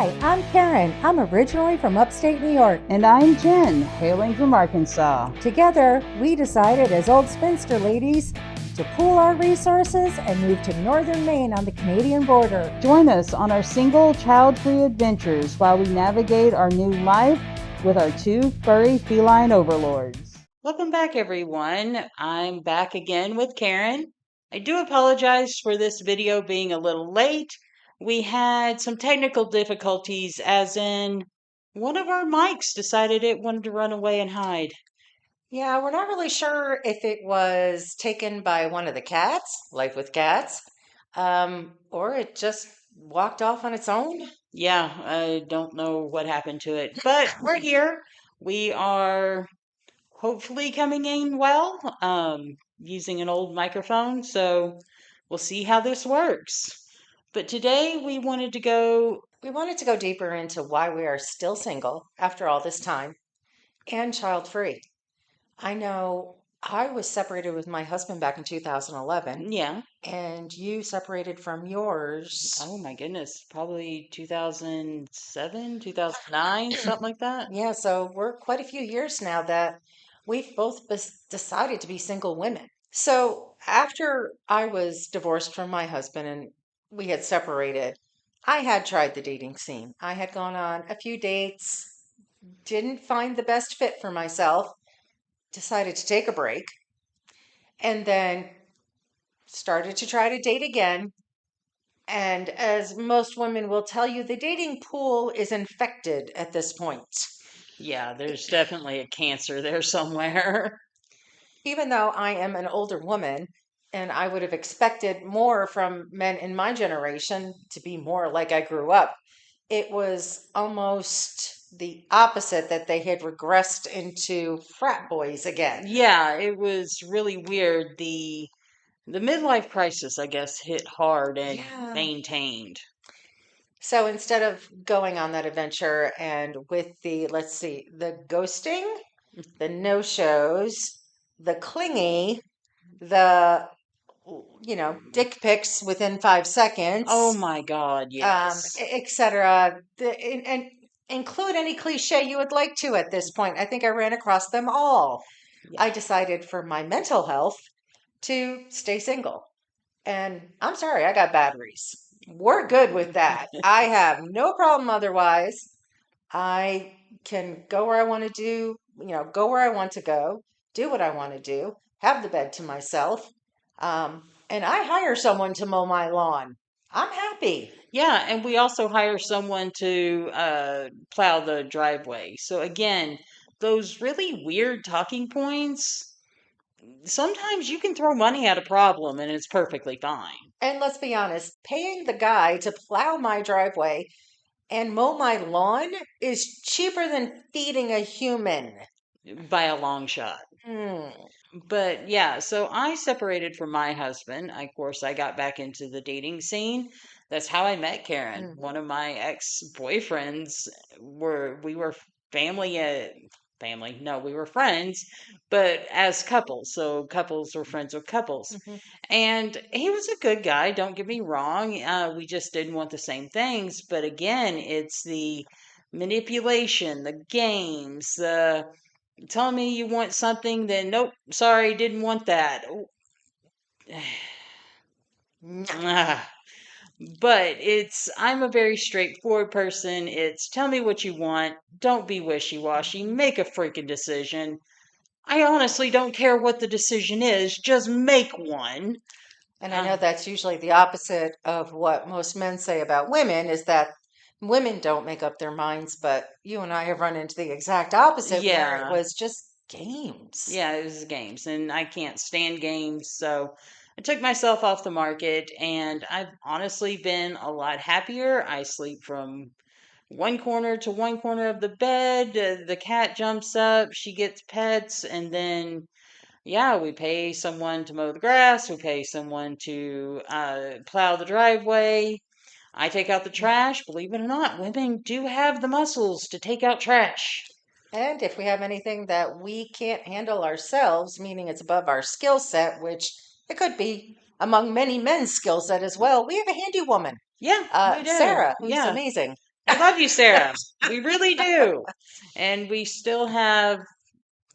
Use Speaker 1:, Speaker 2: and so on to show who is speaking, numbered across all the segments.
Speaker 1: Hi, I'm Karen. I'm originally from upstate New York.
Speaker 2: And I'm Jen, hailing from Arkansas.
Speaker 1: Together, we decided as old spinster ladies to pool our resources and move to northern Maine on the Canadian border.
Speaker 2: Join us on our single, child-free adventures while we navigate our new life with our two furry feline overlords.
Speaker 3: Welcome back, everyone. I'm back again with Karen. I do apologize for this video being a little late. We had some technical difficulties, as in one of our mics decided it wanted to run away and hide.
Speaker 4: Yeah, we're not really sure if it was taken by one of the cats, Life with Cats, or it just walked off on its own.
Speaker 3: Yeah, I don't know what happened to it, but we're here. We are hopefully coming in well, using an old microphone, so we'll see how this works. But today we wanted to go
Speaker 4: deeper into why we are still single after all this time and child-free. I know I was separated with my husband back in 2011,
Speaker 3: Yeah.
Speaker 4: and you separated from yours.
Speaker 3: Oh my goodness, probably 2007, 2009, something like that.
Speaker 4: Yeah, so we're quite a few years now that we've both decided to be single women. So after I was divorced from my husband and we had separated, I had tried the dating scene. I had gone on a few dates, didn't find the best fit for myself, decided to take a break, and then started to try to date again. And as most women will tell you, the dating pool is infected at this point.
Speaker 3: Yeah, there's definitely a cancer there somewhere.
Speaker 4: Even though I am an older woman and I would have expected more from men in my generation to be more like I grew up, it was almost the opposite, that they had regressed into frat boys again.
Speaker 3: Yeah, it was really weird. The midlife crisis, I guess, hit hard and
Speaker 4: Yeah.
Speaker 3: maintained.
Speaker 4: So instead of going on that adventure and with the, let's see, the ghosting, the no-shows, the clingy, the, dick pics within 5 seconds.
Speaker 3: Oh my God, yes.
Speaker 4: Etc. And include any cliche you would like to at this point. I think I ran across them all.
Speaker 3: Yeah.
Speaker 4: I decided for my mental health to stay single. And I'm sorry, I got batteries. We're good with that. I have no problem otherwise. I can go where I want to go where I want to go, do what I want to do, have the bed to myself. And I hire someone to mow my lawn. I'm happy.
Speaker 3: Yeah, and we also hire someone to plow the driveway. So again, those really weird talking points, sometimes you can throw money at a problem and it's perfectly fine.
Speaker 4: And let's be honest, paying the guy to plow my driveway and mow my lawn is cheaper than feeding a human.
Speaker 3: By a long shot. But yeah, so I separated from my husband. Of course, I got back into the dating scene. That's how I met Karen. One of my ex-boyfriends we were family. No, we were friends, but as couples. So couples were friends with couples. And he was a good guy, don't get me wrong. We just didn't want the same things. But again, it's the manipulation, the games, the telling me you want something, then nope, sorry, didn't want that. But I'm a very straightforward person. It's tell me what you want. Don't be wishy-washy. Make a freaking decision. I honestly don't care what the decision is. Just make one.
Speaker 4: And I know that's usually the opposite of what most men say about women, is that women don't make up their minds, but you and I have run into the exact opposite, where it was just games.
Speaker 3: Yeah, it was games, and I can't stand games, so I took myself off the market, and I've honestly been a lot happier. I sleep from one corner to one corner of the bed. The cat jumps up, she gets pets, and then yeah, we pay someone to mow the grass. We pay someone to plow the driveway. I take out the trash. Believe it or not, women do have the muscles to take out trash.
Speaker 4: And if we have anything that we can't handle ourselves, meaning it's above our skill set, which it could be among many men's skill set as well, we have a handy woman.
Speaker 3: Yeah, we do.
Speaker 4: Sarah, who's
Speaker 3: Yeah.
Speaker 4: amazing.
Speaker 3: We love you, Sarah. We really do. And we still have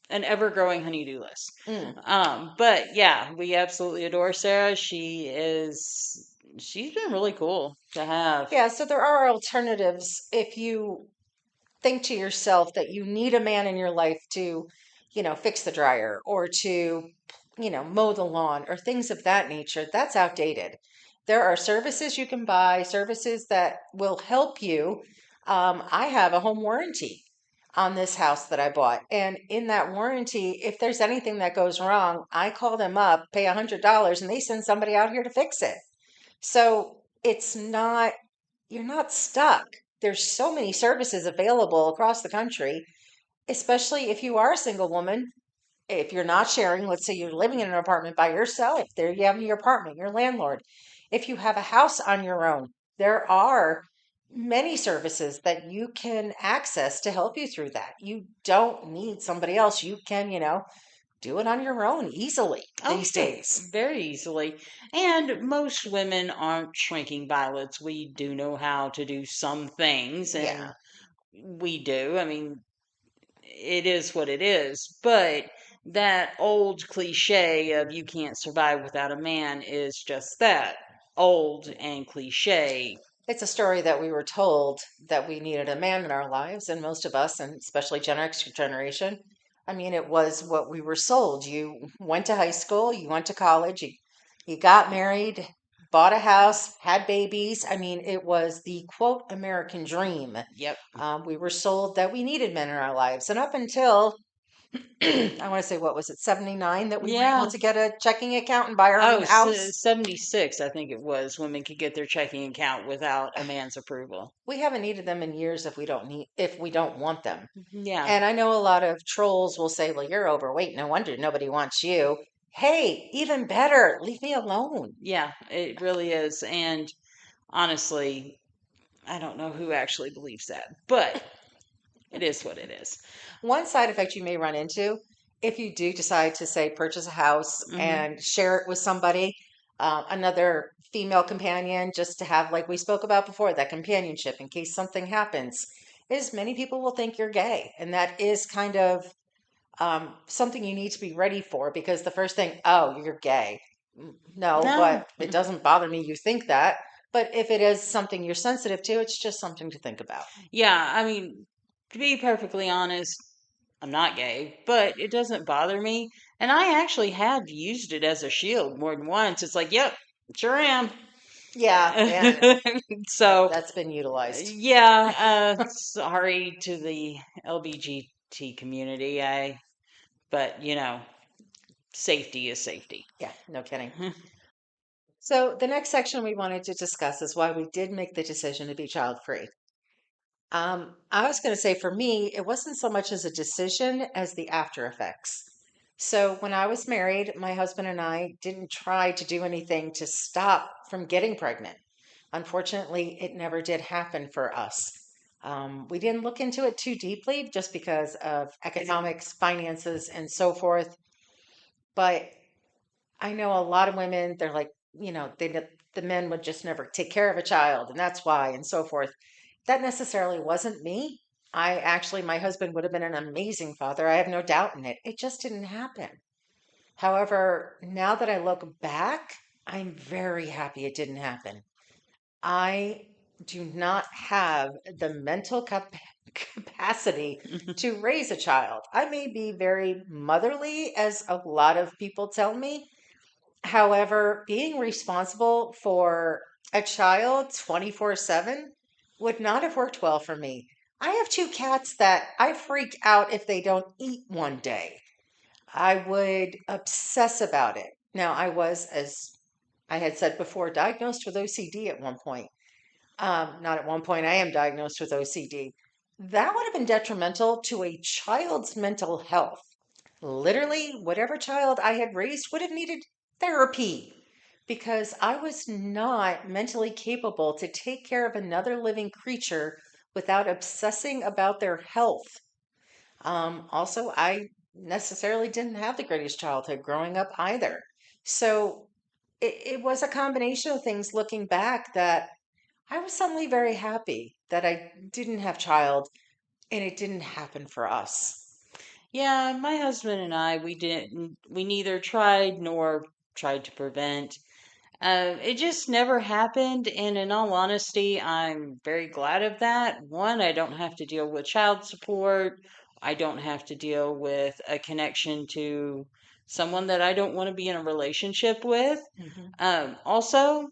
Speaker 3: an ever-growing honey-do list. But yeah, we absolutely adore Sarah. She's been really cool to have.
Speaker 4: Yeah, so there are alternatives if you think to yourself that you need a man in your life to, fix the dryer or to, mow the lawn or things of that nature. That's outdated. There are services you can buy, services that will help you. I have a home warranty on this house that I bought. And in that warranty, if there's anything that goes wrong, I call them up, pay $100, and they send somebody out here to fix it. So it's not, you're not stuck. There's so many services available across the country, especially if you are a single woman. If you're not sharing, let's say you're living in an apartment by yourself, there you have your apartment, your landlord. If you have a house on your own, there are many services that you can access to help you through that. You don't need somebody else. You can, do it on your own easily these days.
Speaker 3: Very easily. And most women aren't shrinking violets. We do know how to do some things, and
Speaker 4: Yeah.
Speaker 3: we do. I mean, it is what it is. But that old cliche of you can't survive without a man is just that, old and cliche.
Speaker 4: It's a story that we were told that we needed a man in our lives, and most of us, and especially Gen X generation, I mean, it was what we were sold. You went to high school, you went to college, you got married, bought a house, had babies. I mean, it was the quote American dream.
Speaker 3: Yep.
Speaker 4: We were sold that we needed men in our lives, and up until I want to say, what was it, 79, that we were
Speaker 3: Yeah.
Speaker 4: able to get a checking account and buy our own house?
Speaker 3: 76, I think it was. Women could get their checking account without a man's approval.
Speaker 4: We haven't needed them in years if we don't want them.
Speaker 3: Yeah.
Speaker 4: And I know a lot of trolls will say, well, you're overweight. No wonder nobody wants you. Hey, even better, leave me alone.
Speaker 3: Yeah, it really is. And honestly, I don't know who actually believes that, but it is what it is.
Speaker 4: One side effect you may run into if you do decide to, say, purchase a house and share it with somebody, another female companion, just to have, like we spoke about before, that companionship in case something happens, is many people will think you're gay. And that is kind of something you need to be ready for, because the first thing, oh, you're gay. No,
Speaker 3: No.
Speaker 4: but it doesn't bother me you think that. But if it is something you're sensitive to, it's just something to think about.
Speaker 3: Yeah, I mean, to be perfectly honest, I'm not gay, but it doesn't bother me. And I actually have used it as a shield more than once. It's like, yep, sure am.
Speaker 4: Yeah,
Speaker 3: So,
Speaker 4: that's been utilized.
Speaker 3: yeah, sorry to the LGBT community. But safety is safety.
Speaker 4: Yeah, no kidding. So the next section we wanted to discuss is why we did make the decision to be child free. I was going to say, for me, it wasn't so much as a decision as the after effects. So when I was married, my husband and I didn't try to do anything to stop from getting pregnant. Unfortunately, it never did happen for us. We didn't look into it too deeply just because of economics, finances, and so forth. But I know a lot of women, they're like, the men would just never take care of a child, and that's why, and so forth. That necessarily wasn't me. My husband would have been an amazing father. I have no doubt in it. It just didn't happen. However, now that I look back, I'm very happy it didn't happen. I do not have the mental capacity to raise a child. I may be very motherly, as a lot of people tell me. However, being responsible for a child 24/7 would not have worked well for me. I have two cats that I freak out if they don't eat one day. I would obsess about it. Now, I was, as I had said before, diagnosed with OCD at one point. Not at one point, I am diagnosed with OCD. That would have been detrimental to a child's mental health. Literally, whatever child I had raised would have needed therapy because I was not mentally capable to take care of another living creature without obsessing about their health. Also, I necessarily didn't have the greatest childhood growing up either. So it was a combination of things looking back that I was suddenly very happy that I didn't have child and it didn't happen for us.
Speaker 3: Yeah, my husband and I, we neither tried nor tried to prevent. It just never happened, and in all honesty, I'm very glad of that. One, I don't have to deal with child support. I don't have to deal with a connection to someone that I don't want to be in a relationship with.
Speaker 4: Hmm.
Speaker 3: Also,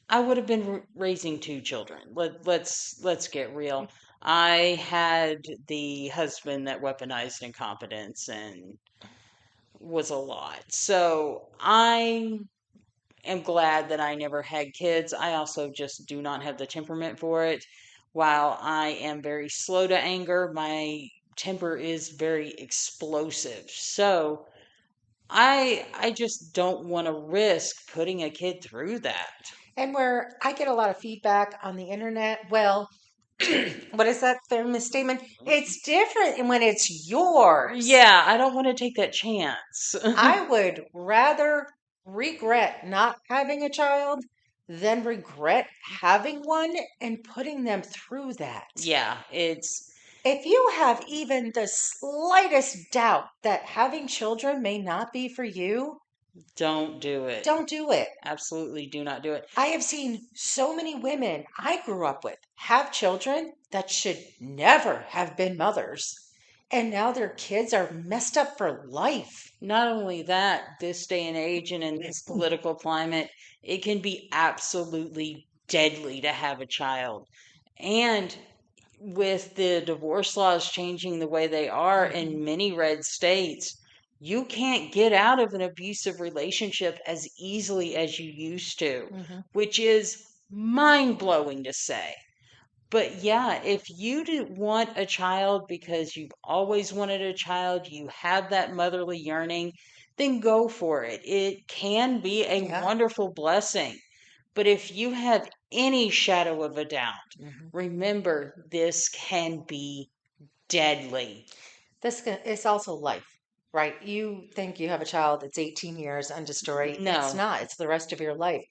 Speaker 3: I would have been raising two children. Let's get real. I had the husband that weaponized incompetence and was a lot. So I am glad that I never had kids. I also just do not have the temperament for it. While I am very slow to anger, my temper is very explosive. So I just don't want to risk putting a kid through that.
Speaker 4: And where I get a lot of feedback on the internet, well, what is that famous statement? It's different when it's yours.
Speaker 3: Yeah, I don't want to take that chance.
Speaker 4: I would rather regret not having a child than regret having one and putting them through that.
Speaker 3: Yeah, it's
Speaker 4: If you have even the slightest doubt that having children may not be for you,
Speaker 3: don't do it.
Speaker 4: don't do it.
Speaker 3: Absolutely do not do it.
Speaker 4: I have seen so many women I grew up with have children that should never have been mothers, and now their kids are messed up for life.
Speaker 3: Not only that, this day and age and in this political climate, it can be absolutely deadly to have a child. And with the divorce laws changing the way they are
Speaker 4: Mhm.
Speaker 3: in many red states, you can't get out of an abusive relationship as easily as you used to,
Speaker 4: Mhm.
Speaker 3: which is mind blowing to say. But yeah, if you want a child because you've always wanted a child, you have that motherly yearning, then go for it. It can be a
Speaker 4: Yeah.
Speaker 3: wonderful blessing. But if you have any shadow of a doubt,
Speaker 4: Mhm.
Speaker 3: remember this can be deadly.
Speaker 4: It's also life, right? You think you have a child, it's 18 years, end of story. It's
Speaker 3: No,
Speaker 4: not, it's the rest of your life.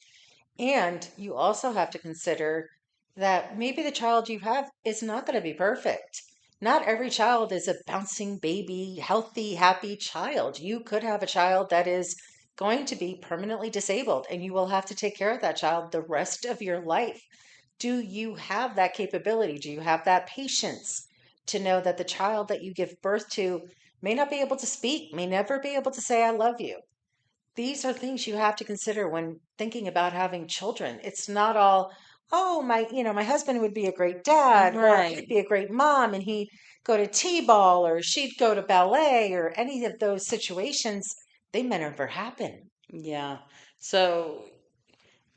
Speaker 4: And you also have to consider that maybe the child you have is not going to be perfect. Not every child is a bouncing baby, healthy, happy child. You could have a child that is going to be permanently disabled, and you will have to take care of that child the rest of your life. Do you have that capability? Do you have that patience to know that the child that you give birth to may not be able to speak, may never be able to say, I love you? These are things you have to consider when thinking about having children. It's not all, oh, my husband would be a great dad, or he'd
Speaker 3: right.
Speaker 4: be a great mom, and he'd go to T-ball, or she'd go to ballet, or any of those situations. They may never happen.
Speaker 3: Yeah. So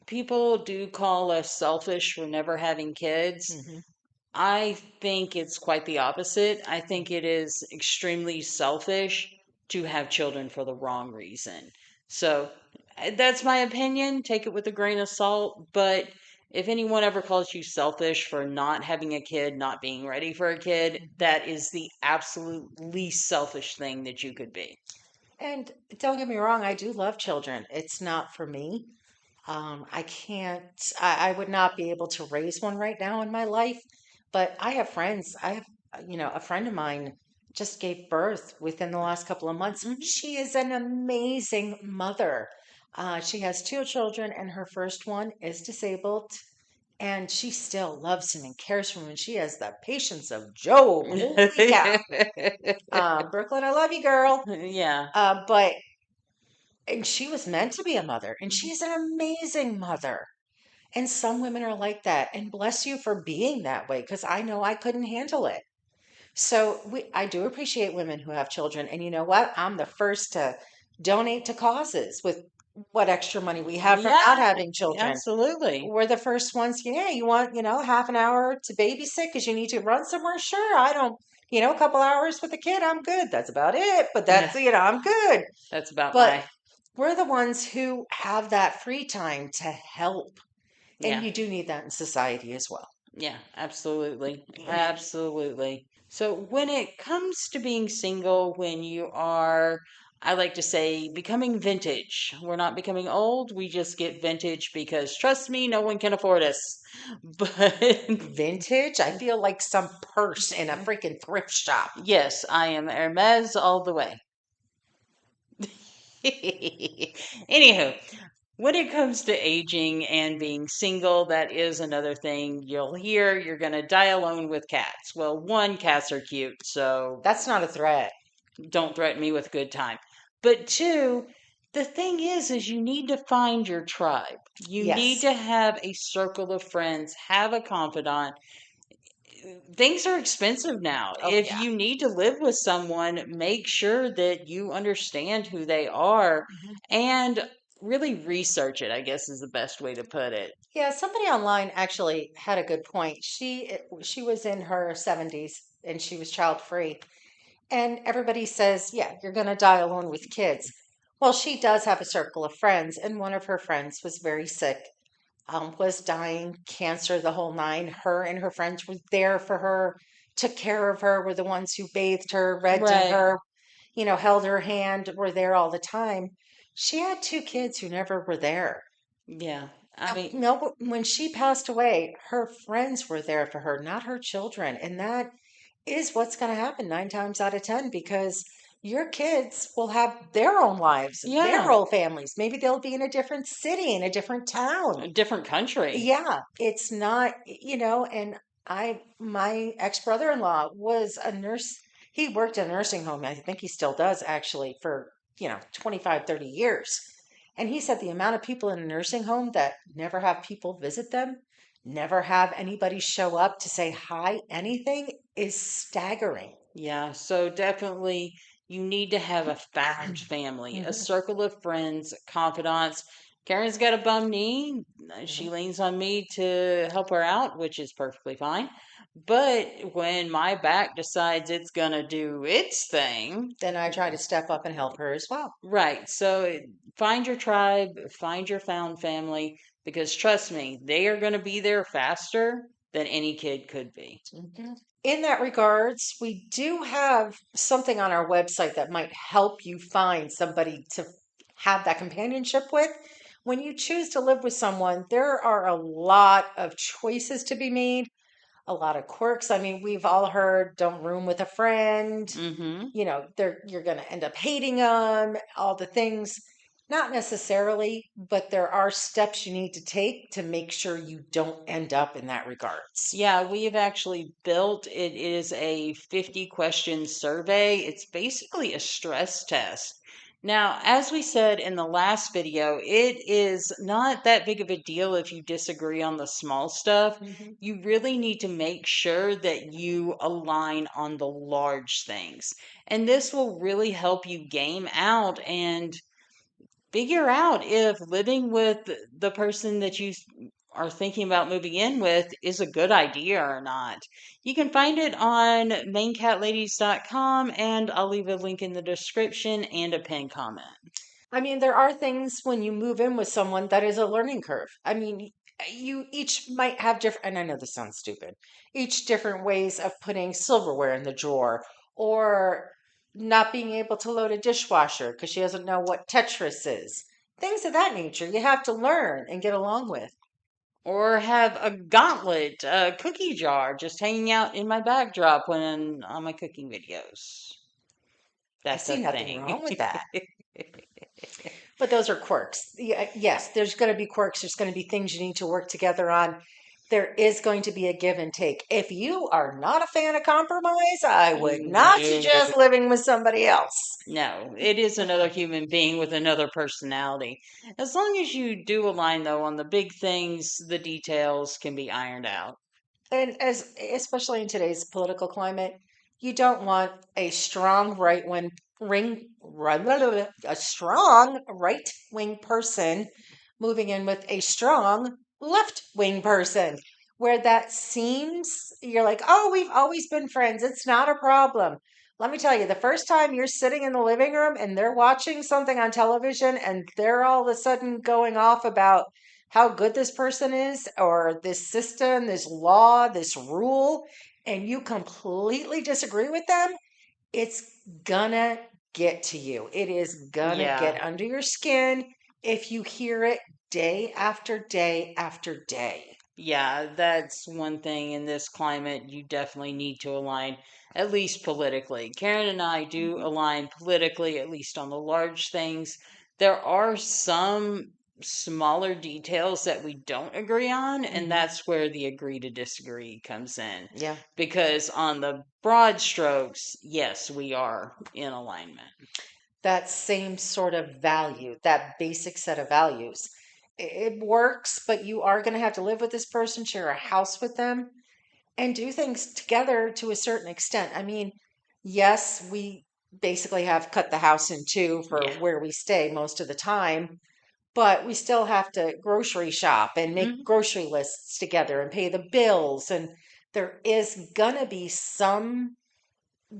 Speaker 3: people do call us selfish for never having kids.
Speaker 4: Hmm.
Speaker 3: I think it's quite the opposite. I think it is extremely selfish to have children for the wrong reason. So that's my opinion. Take it with a grain of salt. But if anyone ever calls you selfish for not having a kid, not being ready for a kid, that is the absolute least selfish thing that you could be.
Speaker 4: And don't get me wrong, I do love children. It's not for me. I can't, I would not be able to raise one right now in my life, but I have friends. I have, a friend of mine just gave birth within the last couple of months.
Speaker 3: Mhm.
Speaker 4: She is an amazing mother. She has two children, and her first one is disabled, and she still loves him and cares for him, and she has the patience of Job. Holy cow. Brooklyn, I love you, girl.
Speaker 3: Yeah.
Speaker 4: But and she was meant to be a mother, and she's an amazing mother. And some women are like that. And bless you for being that way, because I know I couldn't handle it. So I do appreciate women who have children. And you know what? I'm the first to donate to causes with what extra money we have from
Speaker 3: Yeah,
Speaker 4: not having children.
Speaker 3: absolutely.
Speaker 4: We're the first ones, yeah, you want, half an hour to babysit because you need to run somewhere? Sure, I don't, a couple hours with a kid, I'm good. That's about it. But
Speaker 3: Yeah,
Speaker 4: I'm good.
Speaker 3: that's about
Speaker 4: But
Speaker 3: my,
Speaker 4: we're the ones who have that free time to help. And
Speaker 3: yeah.
Speaker 4: you do need that in society as well.
Speaker 3: Yeah, absolutely. Absolutely. So when it comes to being single, when you are I like to say becoming vintage. We're not becoming old, we just get vintage because trust me, no one can afford us. But
Speaker 4: Vintage? I feel like some purse in a freaking thrift shop.
Speaker 3: yes, I am Hermes all the way. Anywho, when it comes to aging and being single, that is another thing you'll hear. You're going to die alone with cats. Well, one, cats are cute, so
Speaker 4: That's not a threat.
Speaker 3: don't threaten me with good time. But two, the thing is you need to find your tribe. You need
Speaker 4: Yes.
Speaker 3: to have a circle of friends, have a confidant. Things are expensive now.
Speaker 4: Oh,
Speaker 3: If
Speaker 4: yeah.
Speaker 3: you need to live with someone, make sure that you understand who they are
Speaker 4: Mhm.
Speaker 3: and really research it, I guess is the best way to put it.
Speaker 4: Yeah, somebody online actually had a good point. She was in her 70s and she was child free. And everybody says, yeah, you're going to die alone with kids. Well, she does have a circle of friends, and one of her friends was very sick, was dying, cancer, the whole nine. Her and her friends were there for her, took care of her, were the ones who bathed her, read to
Speaker 3: Right.
Speaker 4: her, held her hand, were there all the time. She had two kids who never were there.
Speaker 3: Yeah. I mean,
Speaker 4: No, but when she passed away, her friends were there for her, not her children. And that is what's going to happen 9 times out of 10 because your kids will have their own lives, their
Speaker 3: yeah,
Speaker 4: own families. Maybe they'll be in a different city, in a different town.
Speaker 3: a different country.
Speaker 4: Yeah, it's not, and my ex-brother-in-law was a nurse. He worked in a nursing home. I think he still does actually for, 25, 30 years. And he said the amount of people in a nursing home that never have people visit them, never have anybody show up to say hi, anything is staggering.
Speaker 3: Yeah, so definitely you need to have a found family, a
Speaker 4: Mhm,
Speaker 3: circle of friends, confidants. Karen's got a bum knee. She
Speaker 4: mhm.
Speaker 3: leans on me to help her out, which is perfectly fine. But when my back decides it's gonna do its thing,
Speaker 4: Then I try to step up and help her as well.
Speaker 3: right. So find your tribe, find your found family, because trust me, they are gonna be there faster than any kid could be.
Speaker 4: Mhm. In that regards, we do have something on our website that might help you find somebody to have that companionship with. When you choose to live with someone, there are a lot of choices to be made, a lot of quirks. I mean, we've all heard don't room with a friend,
Speaker 3: Mm-hmm.
Speaker 4: you're going to end up hating them, all the things. Not necessarily, but there are steps you need to take to make sure you don't end up in that regards.
Speaker 3: Yeah, we've actually built it is a 50 question survey. It's basically a stress test. Now, as we said in the last video, it is not that big of a deal if you disagree on the small stuff.
Speaker 4: Mhm.
Speaker 3: You really need to make sure that you align on the large things. And this will really help you game out and figure out if living with the person that you are thinking about moving in with is a good idea or not. You can find it on maincatladies.com, and I'll leave a link in the description and a pinned comment.
Speaker 4: I mean, there are things when you move in with someone that is a learning curve. I mean, you each might have different, and I know this sounds stupid, each different ways of putting silverware in the drawer or not being able to load a dishwasher because she doesn't know what Tetris is. Things of that nature you have to learn and get along with.
Speaker 3: Or have a gauntlet, a cookie jar just hanging out in my backdrop when on my cooking videos.
Speaker 4: I
Speaker 3: That's a
Speaker 4: see nothing
Speaker 3: thing.
Speaker 4: wrong with that. But those are quirks. Yeah, yes, there's going to be quirks. There's going to be things you need to work together on. There is going to be a give and take. If you are not a fan of compromise, I would not
Speaker 3: No.
Speaker 4: suggest living with somebody else.
Speaker 3: No, it is another human being with another personality. As long as you do align, though, on the big things, the details can be ironed out.
Speaker 4: And especially in today's political climate, you don't want a strong a strong right wing person moving in with a strong left wing person. Where that seems you're like, oh, we've always been friends. It's not a problem. Let me tell you, the first time you're sitting in the living room and they're watching something on television and they're all of a sudden going off about how good this person is or this system, this law, this rule, and you completely disagree with them, it's gonna get to you. It is gonna
Speaker 3: Yeah.
Speaker 4: get under your skin if you hear it day after day after day.
Speaker 3: Yeah, that's one thing in this climate you definitely need to align, at least politically. Karen and I do
Speaker 4: Mhm.
Speaker 3: align politically, at least on the large things. There are some smaller details that we don't agree on, and
Speaker 4: Mhm.
Speaker 3: that's where the agree to disagree comes in.
Speaker 4: Yeah.
Speaker 3: Because on the broad strokes, yes, we are in alignment.
Speaker 4: That same sort of value, that basic set of values. It works, but you are going to have to live with this person, share a house with them, and do things together to a certain extent. I mean, yes, we basically have cut the house in two for
Speaker 3: Yeah.
Speaker 4: where we stay most of the time, but we still have to grocery shop and make
Speaker 3: Mhm.
Speaker 4: grocery lists together and pay the bills. And there is going to be some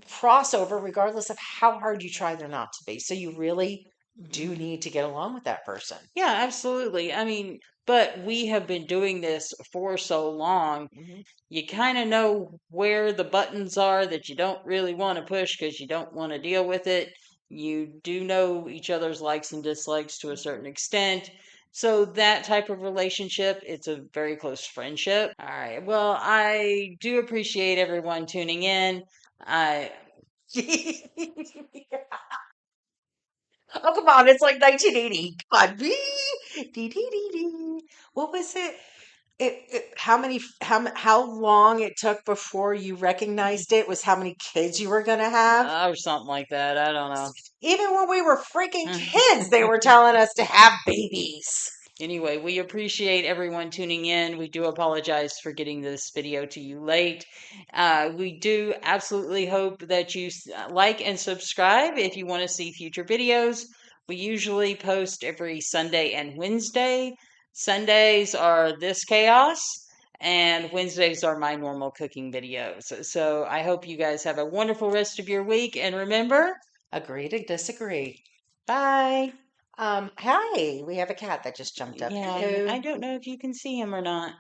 Speaker 4: crossover regardless of how hard you try there not to be. So you really do need to get along with that person.
Speaker 3: Yeah, absolutely. I mean, but we have been doing this for so long,
Speaker 4: Mhm.
Speaker 3: you kind of know where the buttons are that you don't really want to push because you don't want to deal with it. You do know each other's likes and dislikes to a certain extent. So that type of relationship, it's a very close friendship. All right. Well, I do appreciate everyone tuning in. I
Speaker 4: Oh, come on. It's like 1980. Come on. Dee, dee, dee, dee, dee. What was it? How many, how long it took before you recognized it was how many kids you were going to have?
Speaker 3: or something like that. I don't
Speaker 4: Even when we were freaking kids, they
Speaker 3: know.
Speaker 4: were telling us to have babies.
Speaker 3: Anyway, we appreciate everyone tuning in. We do apologize for getting this video to you late. We do absolutely hope that you like and subscribe if you want to see future videos. We usually post every Sunday and Wednesday. Sundays are this chaos, and Wednesdays are my normal cooking videos. So I hope you guys have a wonderful rest of your week. And remember,
Speaker 4: Agree to disagree.
Speaker 3: bye.
Speaker 4: Hi, we have a cat that just jumped up.
Speaker 3: Yeah,
Speaker 4: Hello.
Speaker 3: I don't know if you can see him or not.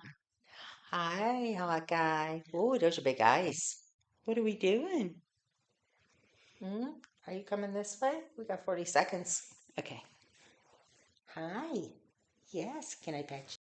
Speaker 4: Hi, hot guy. Oh, those are big eyes.
Speaker 3: What are we doing?
Speaker 4: Hmm? Are you coming this way? We got 40 seconds.
Speaker 3: Okay.
Speaker 4: Hi. Yes, can I pet you?